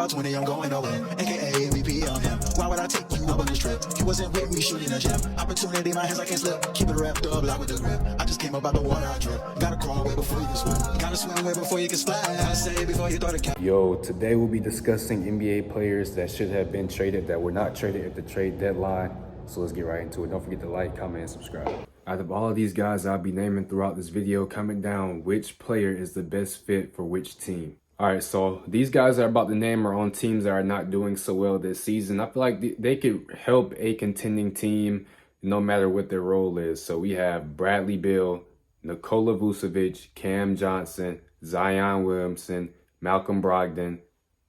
about 20, I'm going nowhere. AKA MVP on him. Why would I take you up on this trip? You wasn't with me shooting a gym. Opportunity, my hands, I can't slip. Keep it wrapped up, lock with the grip. I just came up out the water, I drip. Gotta crawl way before you can swim. Gotta swim way before you can splash. Gotta say before you throw the cap. Yo, today we'll be discussing NBA players that should have been traded that were not traded at the trade deadline. So let's get right into it. Don't forget to like, comment, and subscribe. Out of all of these guys I'll be naming throughout this video, comment down which player is the best fit for which team. All right, so these guys I'm about to name are on teams that are not doing so well this season. I feel like they could help a contending team no matter what their role is. So we have Bradley Beal, Nikola Vucevic, Cam Johnson, Zion Williamson, Malcolm Brogdon,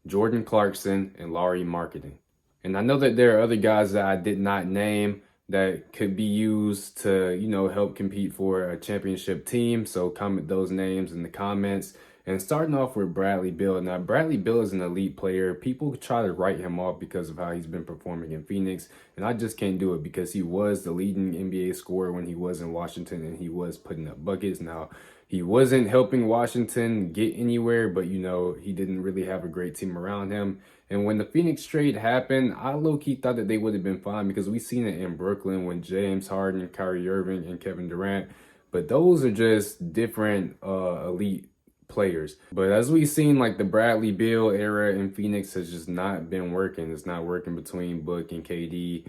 Jordan Clarkson, and Lauri Markkanen. And I know that there are other guys that I did not name that could be used to, help compete for a championship team. So comment those names in the comments. And starting off with Bradley Beal. Now, Bradley Beal is an elite player. People try to write him off because of how he's been performing in Phoenix. And I just can't do it because he was the leading NBA scorer when he was in Washington and he was putting up buckets. Now, he wasn't helping Washington get anywhere, but, he didn't really have a great team around him. And when the Phoenix trade happened, I low-key thought that they would have been fine because we seen it in Brooklyn when James Harden, Kyrie Irving, and Kevin Durant. But those are just different elite players. But as we've seen, like the Bradley Beal era in Phoenix has just not been working. It's not working between Book and KD.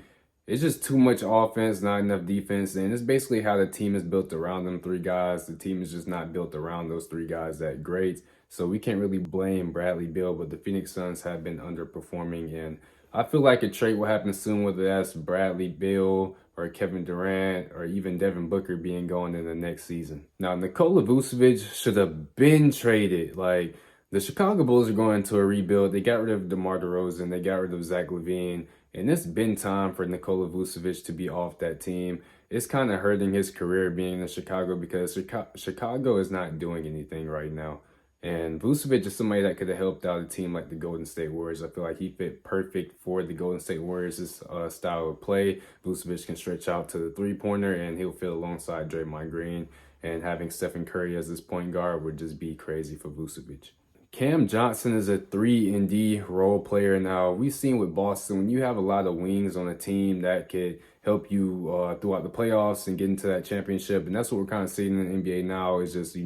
It's just too much offense, not enough defense. And it's basically how the team is built around them three guys. The team is just not built around those three guys that great. So we can't really blame Bradley Beal, but the Phoenix Suns have been underperforming. And I feel like a trade will happen soon, whether that's Bradley Beal or Kevin Durant or even Devin Booker being gone in the next season. Now, Nikola Vucevic should have been traded. Like, the Chicago Bulls are going into a rebuild. They got rid of DeMar DeRozan. They got rid of Zach LaVine. And it's been time for Nikola Vucevic to be off that team. It's kind of hurting his career being in Chicago because Chicago is not doing anything right now. And Vucevic is somebody that could have helped out a team like the Golden State Warriors. I feel like he fit perfect for the Golden State Warriors' style of play. Vucevic can stretch out to the three-pointer, and he'll fit alongside Draymond Green. And having Stephen Curry as his point guard would just be crazy for Vucevic. Cam Johnson is a 3-and-D role player. Now, we've seen with Boston, when you have a lot of wings on a team that could help you throughout the playoffs and get into that championship. And that's what we're kind of seeing in the NBA now is just,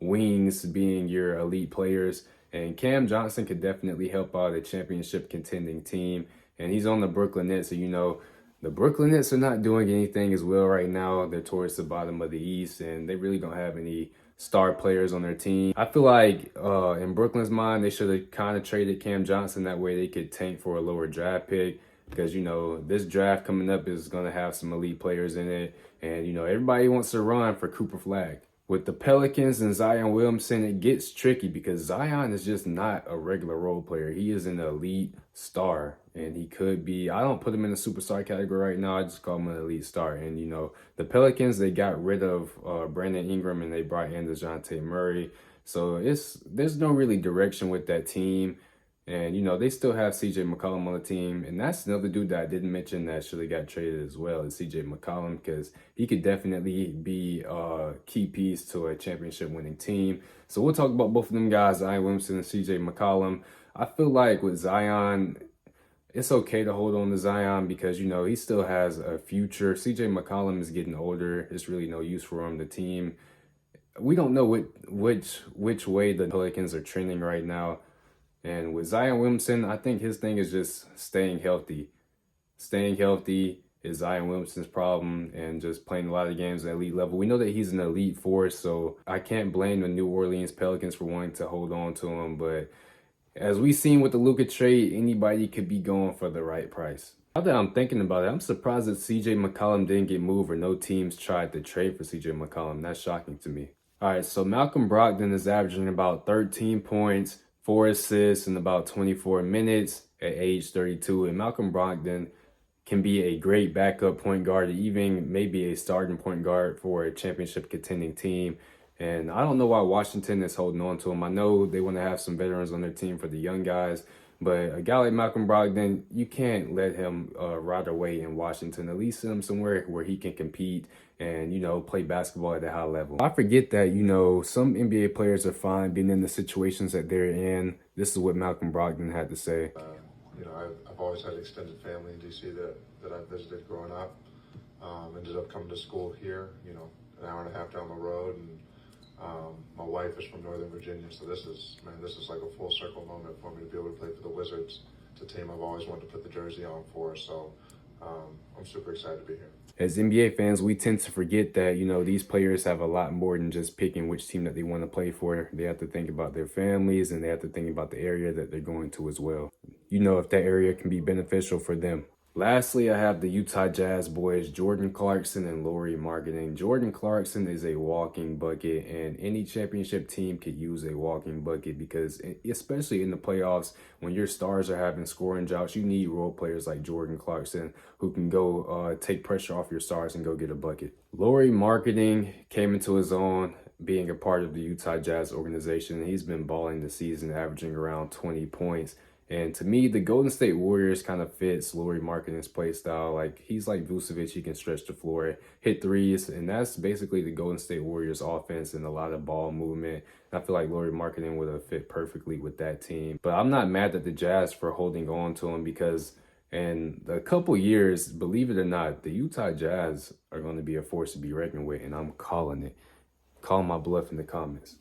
wings being your elite players. And Cam Johnson could definitely help out a championship contending team. And he's on the Brooklyn Nets. So, the Brooklyn Nets are not doing anything as well right now. They're towards the bottom of the East, and they really don't have any star players on their team. I feel like in Brooklyn's mind, they should have kind of traded Cam Johnson. That way they could tank for a lower draft pick because, this draft coming up is going to have some elite players in it. And, everybody wants to run for Cooper Flag. With the Pelicans and Zion Williamson, it gets tricky because Zion is just not a regular role player. He is an elite star, and he could be, I don't put him in the superstar category right now. I just call him an elite star. And, the Pelicans, they got rid of Brandon Ingram and they brought in DeJounte Murray. So there's no really direction with that team. And, they still have CJ McCollum on the team. And that's another dude that I didn't mention that should have got traded as well is CJ McCollum because he could definitely be a key piece to a championship winning team. So we'll talk about both of them guys, Zion Williamson and CJ McCollum. I feel like with Zion, it's okay to hold on to Zion because, he still has a future. CJ McCollum is getting older. It's really no use for him. The team, we don't know which way the Pelicans are trending right now. And with Zion Williamson, I think his thing is just staying healthy. Staying healthy is Zion Williamson's problem and just playing a lot of games at elite level. We know that he's an elite force, so I can't blame the New Orleans Pelicans for wanting to hold on to him. But as we've seen with the Luka trade, anybody could be going for the right price. Now that I'm thinking about it, I'm surprised that CJ McCollum didn't get moved or no teams tried to trade for CJ McCollum. That's shocking to me. All right, so Malcolm Brogdon is averaging about 13 points, 4 assists in about 24 minutes at age 32. And Malcolm Brogdon can be a great backup point guard, even maybe a starting point guard for a championship contending team. And I don't know why Washington is holding on to him. I know they want to have some veterans on their team for the young guys, But a guy like Malcolm Brogdon, you can't let him rot away in Washington. At least send him somewhere where he can compete and, you know, play basketball at a high level. I forget that, you know, some NBA players are fine being in the situations that they're in. This is what Malcolm Brogdon had to say. You know, I've always had extended family in DC that I visited growing up. Ended up coming to school here, you know, an hour and a half down the road, and my wife is from Northern Virginia, so this is like a full circle moment for me to be able to play for the Wizards. It's a team I've always wanted to put the jersey on for, so I'm super excited to be here. As NBA fans, we tend to forget that, you know, these players have a lot more than just picking which team that they want to play for. They have to think about their families, and they have to think about the area that they're going to as well. You know, if that area can be beneficial for them. Lastly, I have the Utah Jazz boys, Jordan Clarkson and Lauri Markkanen. Jordan Clarkson is a walking bucket, and any championship team could use a walking bucket because, especially in the playoffs, when your stars are having scoring droughts, you need role players like Jordan Clarkson who can go take pressure off your stars and go get a bucket. Lauri Markkanen came into his own being a part of the Utah Jazz organization. He's been balling this season, averaging around 20 points. And to me, the Golden State Warriors kind of fits Lauri Markkanen's play style. Like, he's like Vucevic, he can stretch the floor, hit threes, and that's basically the Golden State Warriors offense and a lot of ball movement. And I feel like Lauri Markkanen would have fit perfectly with that team. But I'm not mad at the Jazz for holding on to him because in a couple years, believe it or not, the Utah Jazz are going to be a force to be reckoned with, and I'm calling it. Call my bluff in the comments.